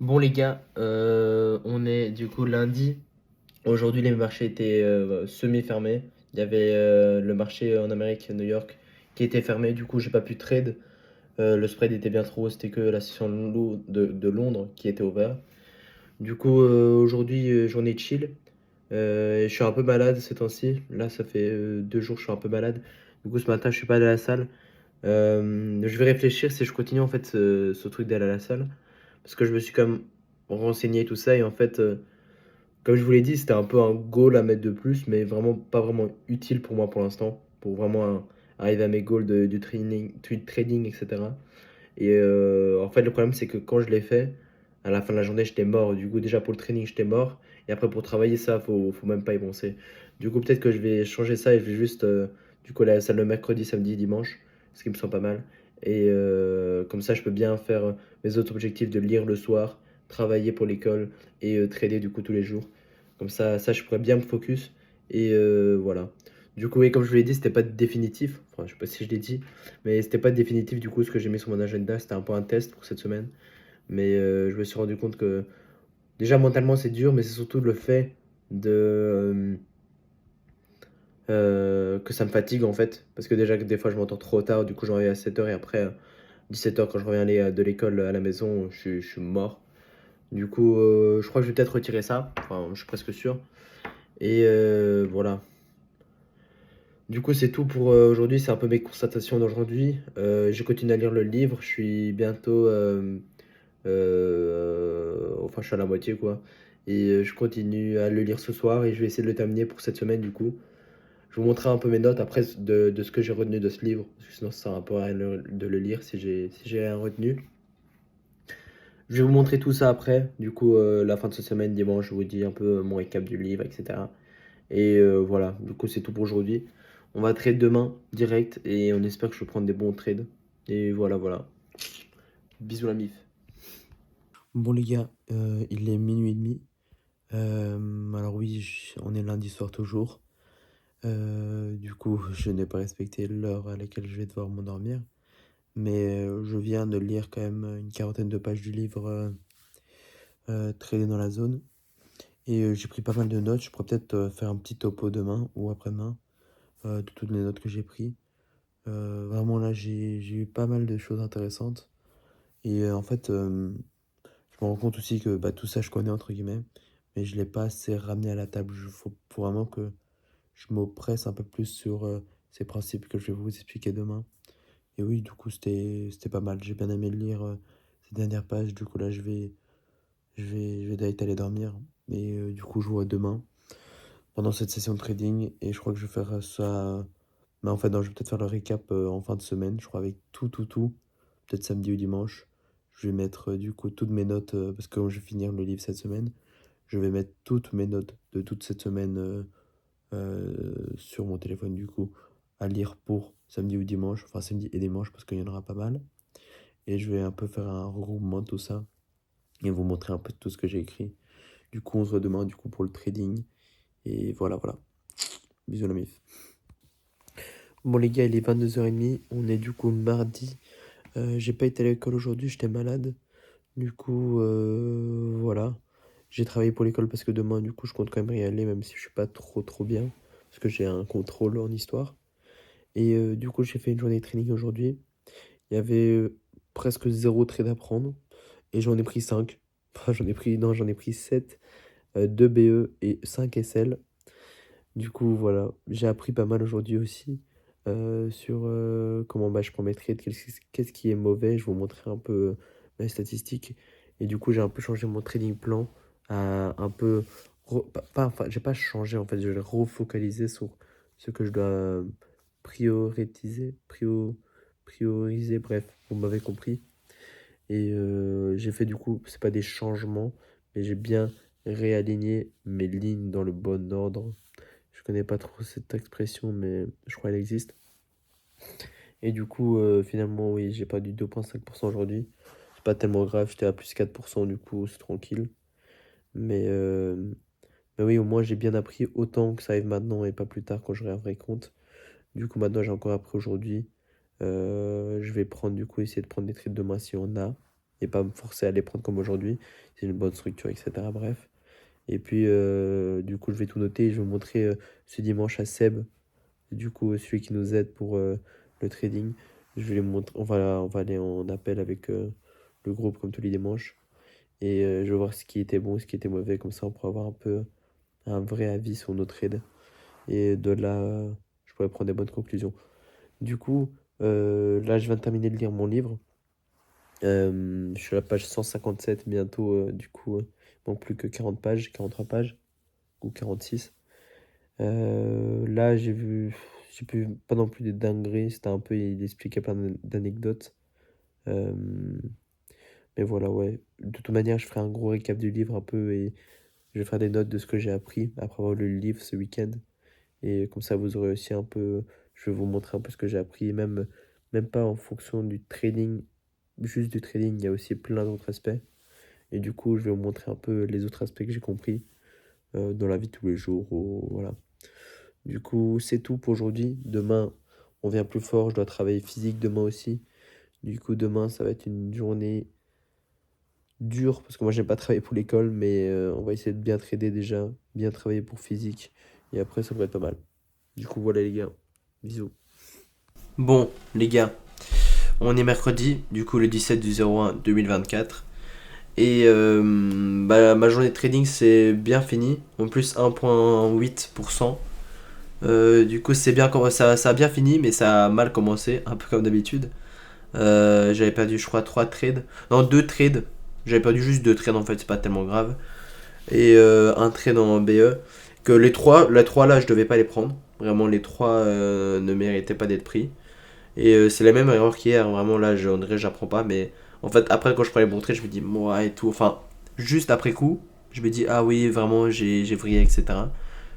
Bon les gars, on est du coup lundi. Aujourd'hui les marchés étaient semi-fermés. Il y avait le marché en Amérique, New York, qui était fermé. Du coup j'ai pas pu trade. Le spread était bien trop haut. C'était que la session de Londres qui était ouverte. Du coup aujourd'hui journée chill. Et je suis un peu malade ces temps-ci. Là ça fait 2 jours que je suis un peu malade. Du coup ce matin je suis pas allé à la salle. Je vais réfléchir si je continue en fait ce truc d'aller à la salle. Parce que je me suis quand même renseigné tout ça et en fait, comme je vous l'ai dit, c'était un peu un goal à mettre de plus, mais vraiment pas vraiment utile pour moi pour l'instant, pour vraiment arriver à mes goals du trading, etc. Et en fait, le problème, c'est que quand je l'ai fait, à la fin de la journée, j'étais mort. Du coup, déjà pour le training, j'étais mort. Et après, pour travailler, ça, faut même pas y penser. Du coup, peut-être que je vais changer ça et je vais juste, du coup, aller à la salle le mercredi, samedi, dimanche, ce qui me semble pas mal. Et comme ça, je peux bien faire mes autres objectifs de lire le soir, travailler pour l'école et trader du coup tous les jours. Comme ça, je pourrais bien me focus. Et voilà. Du coup, et comme je vous l'ai dit, c'était pas définitif. Enfin, je sais pas si je l'ai dit. Mais c'était pas définitif du coup ce que j'ai mis sur mon agenda, c'était un peu un test pour cette semaine. Mais je me suis rendu compte que déjà mentalement c'est dur, mais c'est surtout le fait de que ça me fatigue en fait. Parce que déjà que des fois je m'entends trop tard, du coup j'en reviens à 7 heures et après 17 heures quand je reviens de l'école à la maison, je suis mort. Du coup je crois que je vais peut-être retirer ça, enfin je suis presque sûr. Et voilà. Du coup, c'est tout pour aujourd'hui. C'est un peu mes constatations d'aujourd'hui. Je continue à lire le livre. Je suis bientôt enfin, je suis à la moitié, quoi. Et je continue à le lire ce soir et je vais essayer de le terminer pour cette semaine, du coup. Je vous montrerai un peu mes notes après de ce que j'ai retenu de ce livre, parce que sinon ça sert un peu à rien de le lire si j'ai rien retenu. Je vais vous montrer tout ça après, du coup, la fin de cette semaine, dimanche, je vous dis un peu mon récap du livre, etc. Et voilà, du coup, c'est tout pour aujourd'hui. On va trade demain, direct, et on espère que je vais prendre des bons trades. Et voilà, voilà. Bisous la mif. Bon les gars, il est minuit et demi. Alors oui, on est lundi soir toujours. Du coup, je n'ai pas respecté l'heure à laquelle je vais devoir m'endormir. Mais je viens de lire quand même une quarantaine de pages du livre Trader dans la zone. Et j'ai pris pas mal de notes. Je pourrais peut-être faire un petit topo demain ou après-demain de toutes les notes que j'ai prises. Vraiment là, j'ai eu pas mal de choses intéressantes. Et en fait, je me rends compte aussi que bah, tout ça, je connais entre guillemets. Mais je ne l'ai pas assez ramené à la table. Il faut vraiment que je m'oppresse un peu plus sur ces principes que je vais vous expliquer demain. Et oui, du coup, c'était pas mal. J'ai bien aimé lire ces dernières pages. Du coup, là, je vais direct aller dormir. Et du coup, je vous vois demain pendant cette session de trading. Et je crois que je vais faire ça. Mais en fait, non, je vais peut-être faire le récap en fin de semaine. Je crois avec tout. Peut-être samedi ou dimanche. Je vais mettre du coup toutes mes notes. Parce que comme je vais finir le livre cette semaine, je vais mettre toutes mes notes de toute cette semaine sur mon téléphone du coup à lire pour samedi ou dimanche, enfin samedi et dimanche parce qu'il y en aura pas mal. Et je vais un peu faire un regroupement de tout ça et vous montrer un peu tout ce que j'ai écrit. Du coup, on se voit demain du coup pour le trading. Et voilà, voilà. Bisous la mif. Bon les gars, il est 22h30, on est du coup mardi. J'ai pas été à l'école aujourd'hui, j'étais malade. Du coup, voilà. J'ai travaillé pour l'école parce que demain, du coup, je compte quand même y aller, même si je suis pas trop bien. Parce que j'ai un contrôle en histoire. Et du coup, j'ai fait une journée de training aujourd'hui. Il y avait presque zéro trade à prendre. Et j'en ai pris 5. Enfin, j'en ai pris 7. 2 BE et 5 SL. Du coup, voilà. J'ai appris pas mal aujourd'hui aussi. Sur comment bah, je prends mes trades, qu'est-ce qui est mauvais. Je vais vous montrer un peu mes statistiques. Et du coup, j'ai un peu changé mon trading plan. À un peu. Enfin, j'ai pas changé en fait. Je l'ai refocalisé sur ce que je dois prioriser. Prioriser, bref, vous m'avez compris. Et j'ai fait du coup, c'est pas des changements, mais j'ai bien réaligné mes lignes dans le bon ordre. Je connais pas trop cette expression, mais je crois qu'elle existe. Et du coup, finalement, oui, j'ai perdu 2,5% aujourd'hui. C'est pas tellement grave, j'étais à plus 4%, du coup, c'est tranquille. Mais, euh, mais oui, au moins, j'ai bien appris autant que ça arrive maintenant et pas plus tard quand j'aurai un vrai compte. Du coup, maintenant, j'ai encore appris aujourd'hui. Je vais prendre, du coup, essayer de prendre des trades demain si on a. et pas me forcer à les prendre comme aujourd'hui. C'est une bonne structure, etc. Bref. Et puis, du coup, je vais tout noter et je vais vous montrer ce dimanche à Seb, du coup, celui qui nous aide pour le trading. Je vais les montrer, on va aller en appel avec le groupe comme tous les dimanches. Et je vais voir ce qui était bon, ce qui était mauvais. Comme ça, on pourra avoir un peu un vrai avis sur nos trades. Et de là, je pourrais prendre des bonnes conclusions. Du coup, là, je viens de terminer de lire mon livre. Je suis à la page 157 bientôt. Du coup, il manque plus que 40 pages, 43 pages ou 46. Là, j'ai pu pas non plus des dingueries. C'était un peu, il expliquait plein d'anecdotes. Euh, mais voilà, ouais. De toute manière, je ferai un gros récap du livre un peu et je vais faire des notes de ce que j'ai appris après avoir lu le livre ce week-end. Et comme ça, vous aurez aussi un peu, je vais vous montrer un peu ce que j'ai appris, même pas en fonction du trading, juste du trading, il y a aussi plein d'autres aspects. Et du coup, je vais vous montrer un peu les autres aspects que j'ai compris dans la vie de tous les jours. Voilà. Du coup, c'est tout pour aujourd'hui. Demain, on vient plus fort, je dois travailler physique demain aussi. Du coup, demain, ça va être une journée dure, parce que moi, j'aime pas travailler pour l'école, mais on va essayer de bien trader déjà, bien travailler pour physique. Et après, ça devrait être pas mal. Du coup, voilà les gars. Bisous. Bon, les gars, on est mercredi, du coup le 17 du 01 2024. Et ma journée de trading c'est bien fini, en plus 1,8%. Du coup c'est bien, ça a bien fini, mais ça a mal commencé, un peu comme d'habitude. J'avais perdu je crois 3 trades, non 2 trades. J'avais perdu juste 2 trades en fait, c'est pas tellement grave. Et un trade en BE. Que les 3 là je devais pas les prendre. Vraiment les 3 ne méritaient pas d'être pris. Et c'est la même erreur qu'hier, vraiment là, on dirait j'apprends pas, mais en fait, après, quand je prends les bons traits, je me dis, moi et tout, enfin, juste après coup, je me dis, ah oui, vraiment, j'ai vrillé, etc.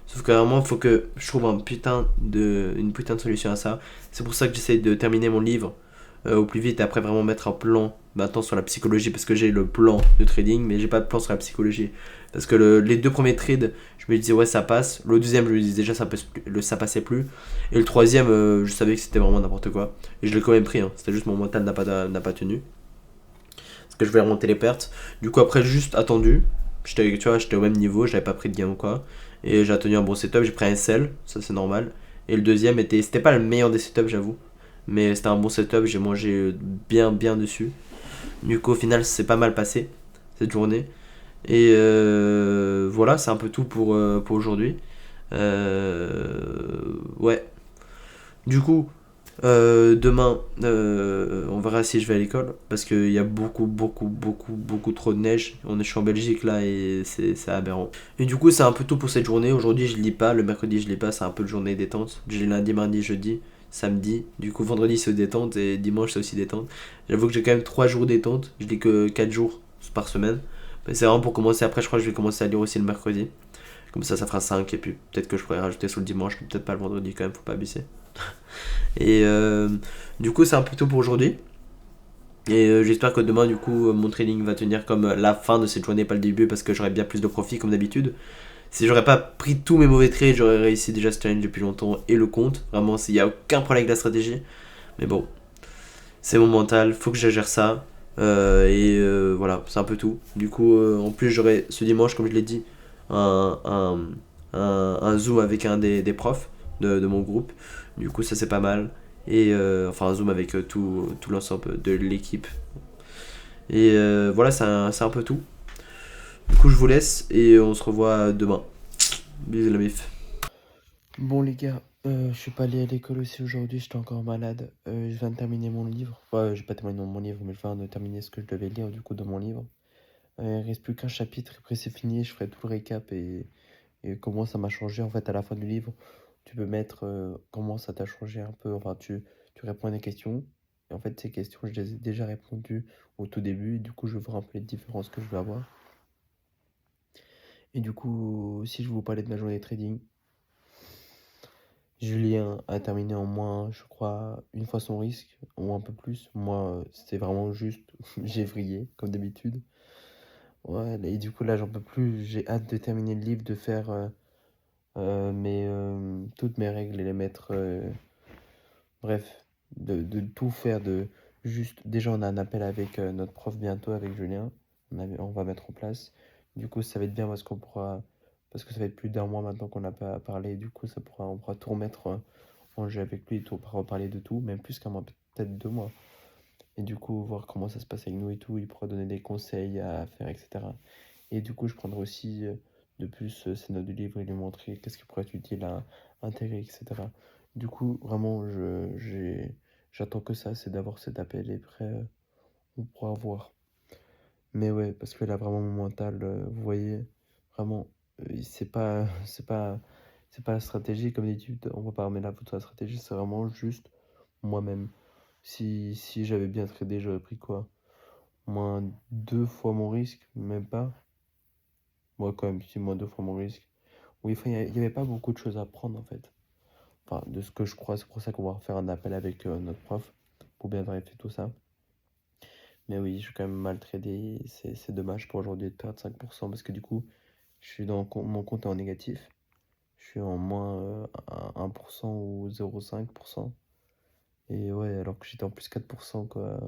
Sauf que vraiment, il faut que je trouve une putain de solution à ça. C'est pour ça que j'essaie de terminer mon livre au plus vite et après vraiment mettre un plan maintenant sur la psychologie parce que j'ai le plan de trading, mais j'ai pas de plan sur la psychologie. Parce que les 2 premiers trades, je me disais, ouais, ça passe. Le deuxième, je me disais déjà, ça passait plus. Et le troisième, je savais que c'était vraiment n'importe quoi. Et je l'ai quand même pris, hein. C'était juste mon mental n'a pas tenu. Parce que je voulais remonter les pertes. Du coup, après, juste attendu. J'étais au même niveau, j'avais pas pris de gain ou quoi. Et j'ai attendu un bon setup, j'ai pris un SL, ça c'est normal. Et le deuxième c'était pas le meilleur des setups, j'avoue. Mais c'était un bon setup, j'ai mangé bien dessus. Du coup, au final, c'est pas mal passé cette journée. Et voilà, c'est un peu tout pour aujourd'hui. Ouais. Du coup, demain, on verra si je vais à l'école parce qu'il y a beaucoup trop de neige. Je suis en Belgique là et c'est aberrant. Et du coup, c'est un peu tout pour cette journée. Aujourd'hui, je lis pas. Le mercredi, je lis pas. C'est un peu de journée détente. J'ai lundi, mardi, jeudi, samedi. Du coup, vendredi, c'est détente et dimanche, c'est aussi détente. J'avoue que j'ai quand même 3 jours détente. Je lis que 4 jours par semaine. Mais c'est vraiment pour commencer. Après, je crois que je vais commencer à lire aussi le mercredi. Comme ça fera 5. Et puis peut-être que je pourrais rajouter sur le dimanche. Peut-être pas le vendredi quand même, faut pas abuser. Et du coup, c'est un peu tout pour aujourd'hui. Et j'espère que demain, du coup, mon trading va tenir comme la fin de cette journée, pas le début, parce que j'aurai bien plus de profit comme d'habitude. Si j'aurais pas pris tous mes mauvais trades, j'aurais réussi déjà ce challenge depuis longtemps et le compte. Vraiment, il n'y a aucun problème avec la stratégie. Mais bon, c'est mon mental, faut que je gère ça. Voilà, c'est un peu tout. Du coup, en plus, j'aurai ce dimanche, comme je l'ai dit, un, un, un Zoom avec un des profs de mon groupe. Du coup, ça c'est pas mal. Et enfin, un Zoom avec tout l'ensemble de l'équipe. Et voilà, c'est un peu tout. Du coup, je vous laisse et on se revoit demain. Bisous la mif. Bon les gars, je suis pas allé à l'école aussi aujourd'hui, j'étais encore malade. Je viens de terminer mon livre. J'ai pas terminé mon livre, mais je viens de terminer ce que je devais lire du coup de mon livre. Il reste plus qu'un chapitre, après c'est fini, je ferai tout le récap et comment ça m'a changé en fait à la fin du livre. Tu peux mettre comment ça t'a changé un peu, enfin tu réponds à des questions. Et en fait ces questions je les ai déjà répondues au tout début, et du coup je vais voir un peu les différences que je vais avoir. Et du coup, si je vous parlais de ma journée de trading, Julien a terminé en moins, je crois, une fois son risque, ou un peu plus. Moi, c'était vraiment juste, j'ai vrillé, comme d'habitude. Ouais, et du coup, là, j'en peux plus. J'ai hâte de terminer le livre, de faire toutes mes règles et les mettre. Bref, de tout faire, de Juste, déjà, on a un appel avec notre prof bientôt, avec Julien. On va mettre en place. Du coup, ça va être bien parce qu'on pourra. Parce que ça va être plus d'un mois maintenant qu'on n'a pas parlé. Du coup, on pourra tout remettre en jeu avec lui. On pourra reparler de tout, même plus qu'un mois, peut-être 2 mois. Et du coup, voir comment ça se passe avec nous et tout. Il pourra donner des conseils à faire, etc. Et du coup, je prendrai aussi de plus ces notes du livre et lui montrer qu'est-ce qui pourrait être utile à intégrer, etc. Du coup, vraiment, j'attends que ça, c'est d'avoir cet appel et après, on pourra voir. Mais ouais, parce que là, vraiment, mon mental, vous voyez, vraiment, c'est pas la stratégie, comme d'habitude, on va pas remettre la faute sur la stratégie, c'est vraiment juste moi-même. Si j'avais bien tradé, j'aurais pris quoi? Moins 2 fois mon risque, même pas. Ouais, quand même, si moins 2 fois mon risque. Oui, enfin, il n'y avait pas beaucoup de choses à prendre en fait. Enfin, de ce que je crois, c'est pour ça qu'on va faire un appel avec notre prof pour bien vérifier tout ça. Mais oui, je suis quand même mal tradé. C'est dommage pour aujourd'hui de perdre 5% parce que du coup, je suis mon compte est en négatif. Je suis en moins 1% ou 0,5%. Et ouais, alors que j'étais en plus 4% quoi,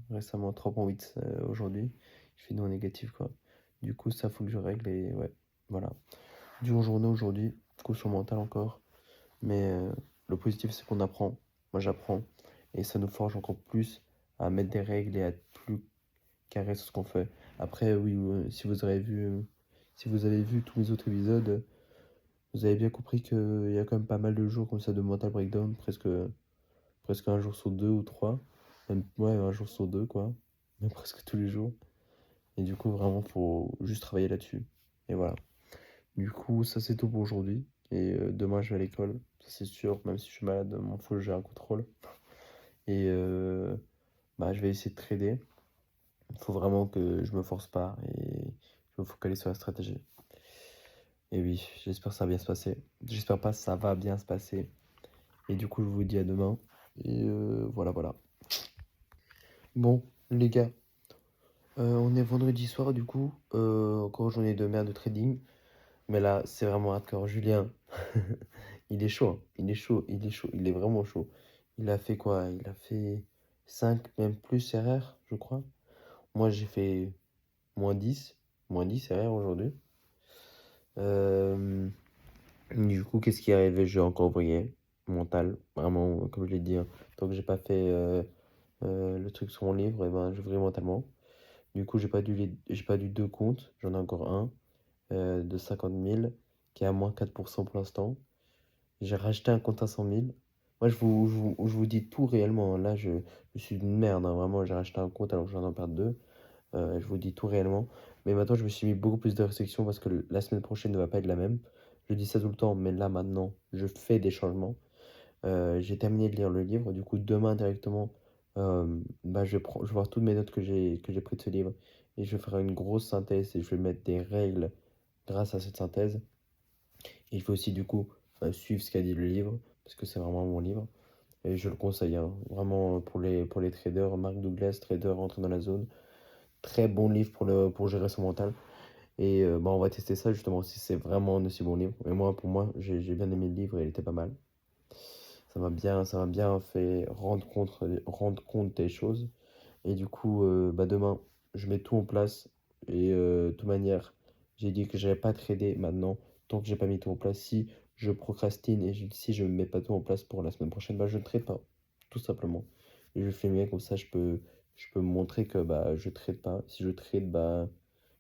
récemment, 3,8 aujourd'hui. Je finis en négatif quoi. Du coup, ça faut que je règle et ouais, voilà. Dure journée aujourd'hui, coup sur mental encore. Mais le positif, c'est qu'on apprend. Moi, j'apprends. Et ça nous forge encore plus à mettre des règles et à être plus carré sur ce qu'on fait. Après, oui, si vous avez vu tous mes autres épisodes, vous avez bien compris qu'il y a quand même pas mal de jours comme ça de mental breakdown, presque un jour sur 2 ou 3. Même, ouais, un jour sur 2, quoi. Même presque tous les jours. Et du coup, vraiment, faut juste travailler là-dessus. Et voilà. Du coup, ça c'est tout pour aujourd'hui. Et demain, je vais à l'école, ça c'est sûr. Même si je suis malade, m'en faut, j'ai un contrôle. Et bah, je vais essayer de trader. Il faut vraiment que je me force pas et je me focalise sur la stratégie. Et oui, j'espère que ça va bien se passer. J'espère pas que ça va bien se passer. Et du coup, je vous dis à demain. Et voilà, voilà. Bon, les gars, on est vendredi soir du coup. Encore journée de merde de trading. Mais là, c'est vraiment hardcore. Julien, il est chaud, hein. Il est chaud, il est chaud, il est vraiment chaud. Il a fait quoi? Il a fait 5 même plus RR, je crois. Moi, j'ai fait -10, -10 RR aujourd'hui. Euh, du coup, qu'est-ce qui est arrivé? J'ai encore brillé. Mental, vraiment, comme je l'ai dit, hein. Tant que j'ai pas fait le truc sur mon livre, et ben, je vrille mentalement. Du coup, j'ai pas dû 2 comptes, j'en ai encore un de 50 000 qui est à moins 4% pour l'instant. J'ai racheté un compte à 100 000. Moi, je vous dis tout réellement, hein. Là, je suis une merde, hein. Vraiment, j'ai racheté un compte alors que j'en ai perdu 2. Je vous dis tout réellement. Mais maintenant, je me suis mis beaucoup plus de restrictions parce que la semaine prochaine ne va pas être la même. Je dis ça tout le temps, mais là, maintenant, je fais des changements. J'ai terminé de lire le livre. Du coup, demain, directement, bah, je vais voir toutes mes notes que j'ai prises de ce livre. Et je vais faire une grosse synthèse et je vais mettre des règles grâce à cette synthèse. Et je vais aussi, du coup, suivre ce qu'a dit le livre parce que c'est vraiment mon livre. Et je le conseille, hein. Vraiment, pour les traders, Mark Douglas, trader, rentré dans la zone. Très bon livre pour gérer son mental. Et bah, on va tester ça justement si c'est vraiment un aussi bon livre. Et moi, pour moi, j'ai bien aimé le livre et il était pas mal. Ça m'a bien fait rendre compte des choses. Et du coup, bah, demain, je mets tout en place. Et de toute manière, j'ai dit que j'allais pas trader maintenant tant que j'ai pas mis tout en place. Si je procrastine et si je ne mets pas tout en place pour la semaine prochaine, bah, je ne trade pas, tout simplement. Et je fais mieux comme ça, je peux montrer que bah, je trade pas. Si je trade, bah,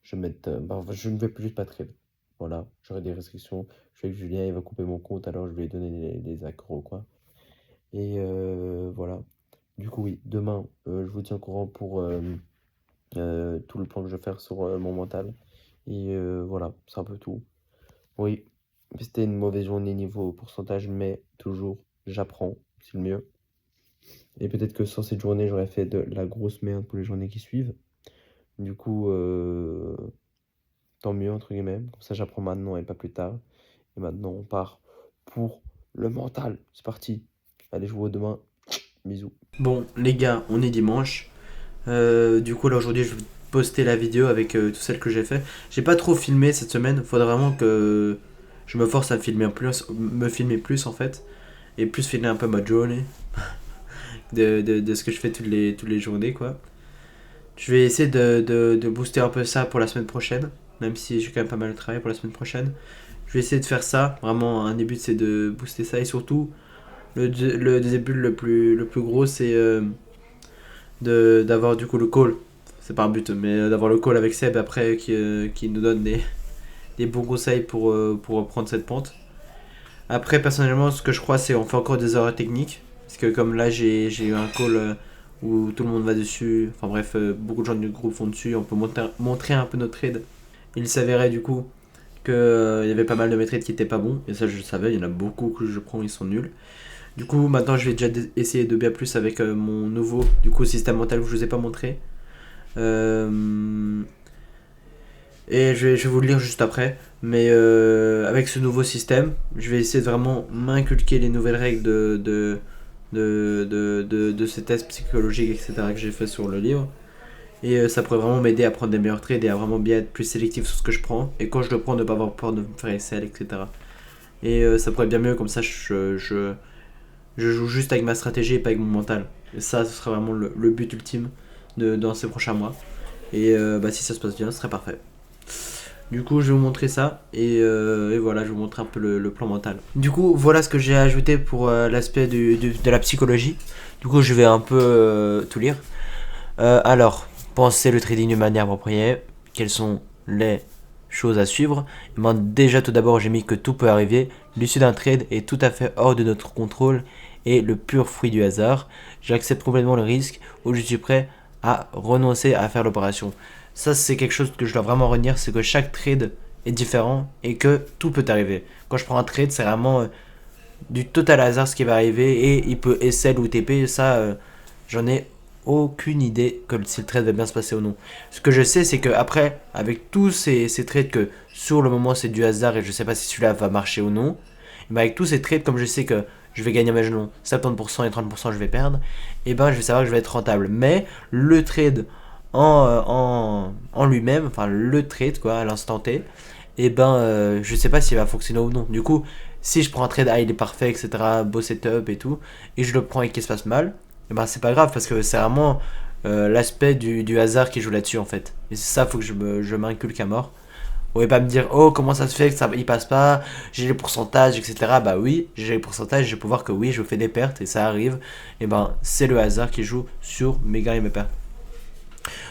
je ne vais plus juste pas trade. Voilà, j'aurai des restrictions. Je sais que Julien, il va couper mon compte, alors je vais lui donner des accros, quoi. Et voilà. Du coup, oui, demain, je vous tiens au courant pour tout le plan que je vais faire sur mon mental. Et voilà, c'est un peu tout. Oui, c'était une mauvaise journée niveau pourcentage, mais toujours, j'apprends, c'est le mieux. Et peut-être que sans cette journée, j'aurais fait de la grosse merde pour les journées qui suivent. Du coup, tant mieux, entre guillemets. Comme ça, j'apprends maintenant et pas plus tard. Et maintenant, on part pour le mental. C'est parti. Allez, je vous vois demain. Bisous. Bon, les gars, on est dimanche. Du coup, là, aujourd'hui, je vais poster la vidéo avec toutes celles que j'ai fait. J'ai pas trop filmé cette semaine. Faudrait vraiment que je me force à me filmer plus en fait. Et plus filmer un peu ma journée. de ce que je fais toutes les journées, quoi. Je vais essayer de booster un peu ça pour la semaine prochaine, même si j'ai quand même pas mal de travail pour la semaine prochaine. Je vais essayer de faire ça. Vraiment, un des buts, c'est de booster ça. Et surtout, le début le plus gros, c'est d'avoir du coup le call. C'est pas un but, mais d'avoir le call avec Seb après qui nous donne des bons conseils pour reprendre cette pente. Après, personnellement, ce que je crois, c'est on fait encore des erreurs techniques. Parce que comme là, j'ai eu un call où tout le monde va dessus. Enfin bref, beaucoup de gens du groupe font dessus. On peut montrer un peu notre trade. Il s'avérait du coup qu'il y avait pas mal de mes trades qui étaient pas bons. Et ça, je le savais. Il y en a beaucoup que je prends, ils sont nuls. Du coup, maintenant, je vais déjà essayer de bien plus avec mon nouveau du coup, système mental que je vous ai pas montré. Euh, et je vais vous le lire juste après. Mais avec ce nouveau système, je vais essayer de vraiment m'inculquer les nouvelles règles de ces tests psychologiques, etc. que j'ai fait sur le livre. Et ça pourrait vraiment m'aider à prendre des meilleurs trades et à vraiment bien être plus sélectif sur ce que je prends. Et quand je le prends, ne pas avoir peur de me faire excel, etc. Et ça pourrait être bien mieux, comme ça je joue juste avec ma stratégie et pas avec mon mental. Et ça, ce serait vraiment le but ultime dans ces prochains mois. Et si ça se passe bien, ce serait parfait. Du coup, je vais vous montrer ça et voilà, je vais vous montrer un peu le plan mental. Du coup, voilà ce que j'ai ajouté pour l'aspect de la psychologie. Du coup, je vais un peu tout lire. Alors, penser le trading de manière appropriée. Quelles sont les choses à suivre? Déjà, tout d'abord, j'ai mis que tout peut arriver. L'issue d'un trade est tout à fait hors de notre contrôle et le pur fruit du hasard. J'accepte complètement le risque ou je suis prêt à renoncer à faire l'opération. Ça, c'est quelque chose que je dois vraiment retenir, c'est que chaque trade est différent et que tout peut arriver. Quand je prends un trade, c'est vraiment du total hasard ce qui va arriver et il peut SL ou TP, ça, j'en ai aucune idée que si le trade va bien se passer ou non. Ce que je sais, c'est que après, avec tous ces trades que sur le moment c'est du hasard et je sais pas si celui-là va marcher ou non, et ben avec tous ces trades, comme je sais que je vais gagner mes genoux 70% et 30% je vais perdre, et ben je vais savoir que je vais être rentable. Mais le trade en lui-même, enfin le trade quoi, à l'instant T, et ben je sais pas s'il va fonctionner ou non. Du coup, si je prends un trade, il est parfait, etc., beau setup et tout, et je le prends et qu'il se passe mal, et ben c'est pas grave parce que c'est vraiment l'aspect du hasard qui joue là-dessus en fait. Et c'est ça, faut que je m'inculque à mort. Vous pouvez pas me dire, oh, comment ça se fait que ça il passe pas, j'ai les pourcentages, etc. Bah oui, j'ai les pourcentages, je peux voir que oui, je fais des pertes et ça arrive. Et ben, c'est le hasard qui joue sur mes gains et mes pertes.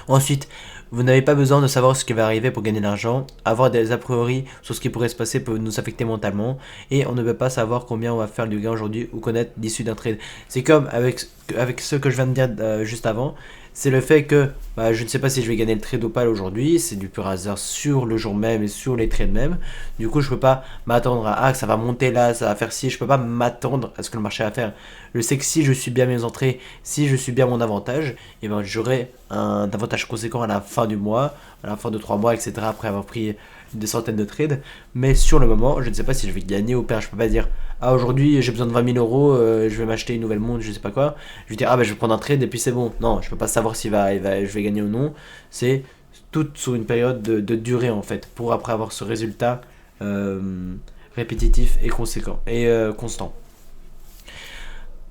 Ensuite, vous n'avez pas besoin de savoir ce qui va arriver pour gagner de l'argent. Avoir des a priori sur ce qui pourrait se passer peut nous affecter mentalement. Et on ne peut pas savoir combien on va faire du gain aujourd'hui ou connaître l'issue d'un trade. C'est comme avec ce que je viens de dire juste avant. C'est le fait que je ne sais pas si je vais gagner le trade ou pas aujourd'hui. C'est du pur hasard sur le jour même et sur les trades même. Du coup, je peux pas m'attendre à que ça va monter là, ça va faire ci. Je peux pas m'attendre à ce que le marché va faire. Je sais que si je suis bien mes entrées, si je suis bien mon avantage, et ben j'aurai un avantage conséquent à la fin du mois, à la fin de 3 mois, etc. après avoir pris des centaines de trades. Mais sur le moment, je ne sais pas si je vais gagner ou perdre. Je peux pas dire, ah aujourd'hui j'ai besoin de 20 000 euros, je vais m'acheter une nouvelle montre, je sais pas quoi. Je vais dire, je vais prendre un trade et puis c'est bon. Non, je peux pas savoir si je vais gagner ou non. C'est tout sur une période de durée en fait, pour après avoir ce résultat répétitif et conséquent et constant.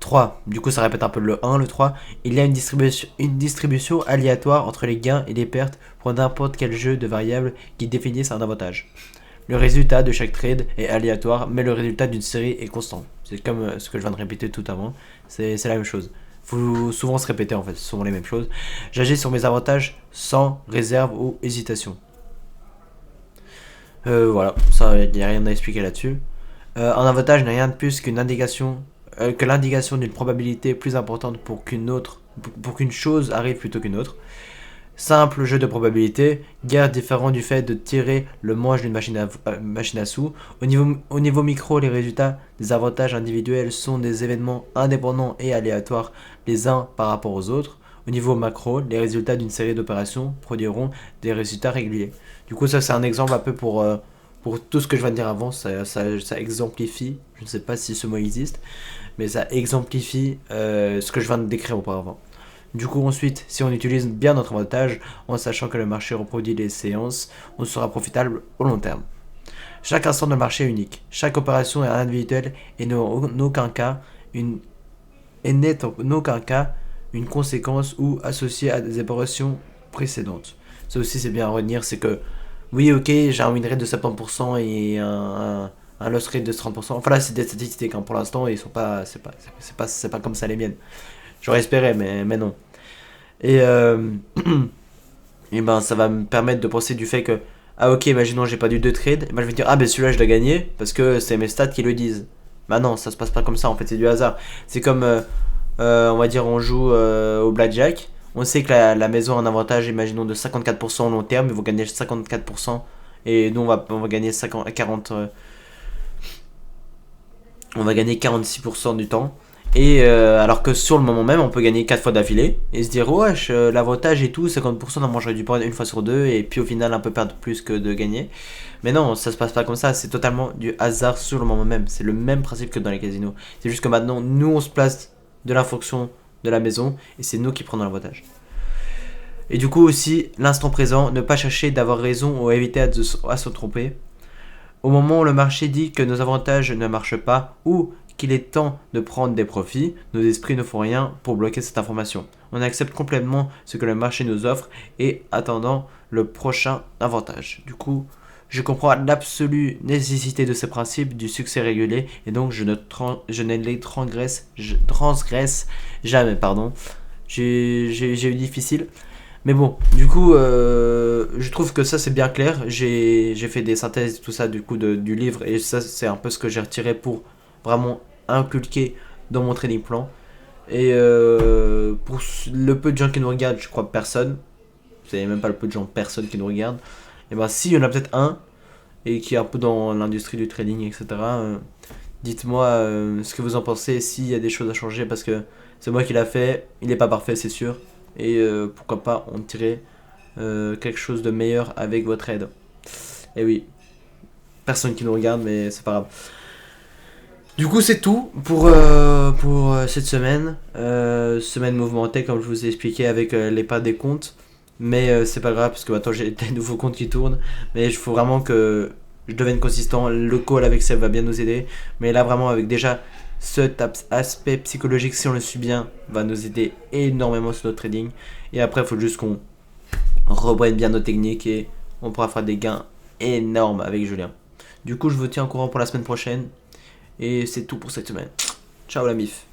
3. Du coup, ça répète un peu le 1, le 3. Il y a une distribution aléatoire entre les gains et les pertes pour n'importe quel jeu de variables qui définissent un avantage. Le résultat de chaque trade est aléatoire, mais le résultat d'une série est constant. C'est comme ce que je viens de répéter tout avant. C'est la même chose. Faut souvent se répéter en fait, c'est souvent les mêmes choses. J'agis sur mes avantages sans réserve ou hésitation. Voilà, ça, il n'y a rien à expliquer là-dessus. Un avantage n'est rien de plus qu'une indication que l'indication d'une probabilité plus importante pour qu'une chose arrive plutôt qu'une autre. Simple jeu de probabilité, guère différent du fait de tirer le manche d'une machine à sous. Au niveau micro, les résultats des avantages individuels sont des événements indépendants et aléatoires les uns par rapport aux autres. Au niveau macro, les résultats d'une série d'opérations produiront des résultats réguliers. Du coup, ça c'est un exemple un peu pour tout ce que je viens de dire avant, ça exemplifie, je ne sais pas si ce mot existe, mais ça exemplifie ce que je viens de décrire auparavant. Du coup, ensuite, si on utilise bien notre avantage, en sachant que le marché reproduit les séances, on sera profitable au long terme. Chaque instant de marché est unique. Chaque opération est individuelle et n'a en aucun cas une et n'est en aucun cas une conséquence ou associée à des opérations précédentes. Ça aussi c'est bien à retenir, c'est que oui ok j'ai un win rate de 70% et un loss rate de 30%. Enfin là c'est des statistiques hein, pour l'instant et ils sont pas c'est pas comme ça les miennes. J'aurais espéré mais non. Et et ben ça va me permettre de penser du fait que ah ok imaginons j'ai pas du 2 trade, ben je vais dire ah ben celui-là je l'ai gagné parce que c'est mes stats qui le disent. Bah non ça se passe pas comme ça en fait c'est du hasard. C'est comme on va dire on joue au blackjack. On sait que la maison a un avantage imaginons de 54% au long terme, ils vont gagner 54% et nous on va gagner 40 on va gagner 46% du temps. Et alors que sur le moment même, on peut gagner 4 fois d'affilée et se dire, wesh, l'avantage et tout, 50%, non, moi j'aurais dû prendre une fois sur deux et puis au final un peu perdre plus que de gagner. Mais non, ça se passe pas comme ça, c'est totalement du hasard sur le moment même. C'est le même principe que dans les casinos. C'est juste que maintenant, nous on se place de la fonction de la maison et c'est nous qui prenons l'avantage. Et du coup aussi, l'instant présent, ne pas chercher d'avoir raison ou éviter à se tromper. Au moment où le marché dit que nos avantages ne marchent pas ou qu'il est temps de prendre des profits, nos esprits ne font rien pour bloquer cette information. On accepte complètement ce que le marché nous offre et attendant le prochain avantage. Du coup, je comprends l'absolue nécessité de ces principes du succès régulier et donc je ne les transgresse jamais. Pardon. J'ai eu difficile. Mais bon, du coup, je trouve que ça c'est bien clair. J'ai fait des synthèses, tout ça, du coup, du livre. Et ça, c'est un peu ce que j'ai retiré pour vraiment inculquer dans mon trading plan. Et pour le peu de gens qui nous regardent, je crois personne. C'est même pas le peu de gens, personne qui nous regarde. Et ben, si, il y en a peut-être un. Et qui est un peu dans l'industrie du trading, etc. Dites-moi ce que vous en pensez, s'il y a des choses à changer. Parce que c'est moi qui l'a fait. Il n'est pas parfait, c'est sûr. Et pourquoi pas en tirer quelque chose de meilleur avec votre aide. Et oui, personne qui nous regarde, mais c'est pas grave. Du coup, c'est tout pour cette semaine. Semaine mouvementée, comme je vous ai expliqué, avec les pas des comptes. Mais c'est pas grave, parce que maintenant j'ai des nouveaux comptes qui tournent. Mais il faut vraiment que je devienne consistant. Le call avec Seb va bien nous aider. Mais là, vraiment, avec déjà cet aspect psychologique, si on le suit bien, va nous aider énormément sur notre trading. Et après, il faut juste qu'on reprenne bien nos techniques et on pourra faire des gains énormes avec Julien. Du coup, je vous tiens au courant pour la semaine prochaine. Et c'est tout pour cette semaine. Ciao la mif.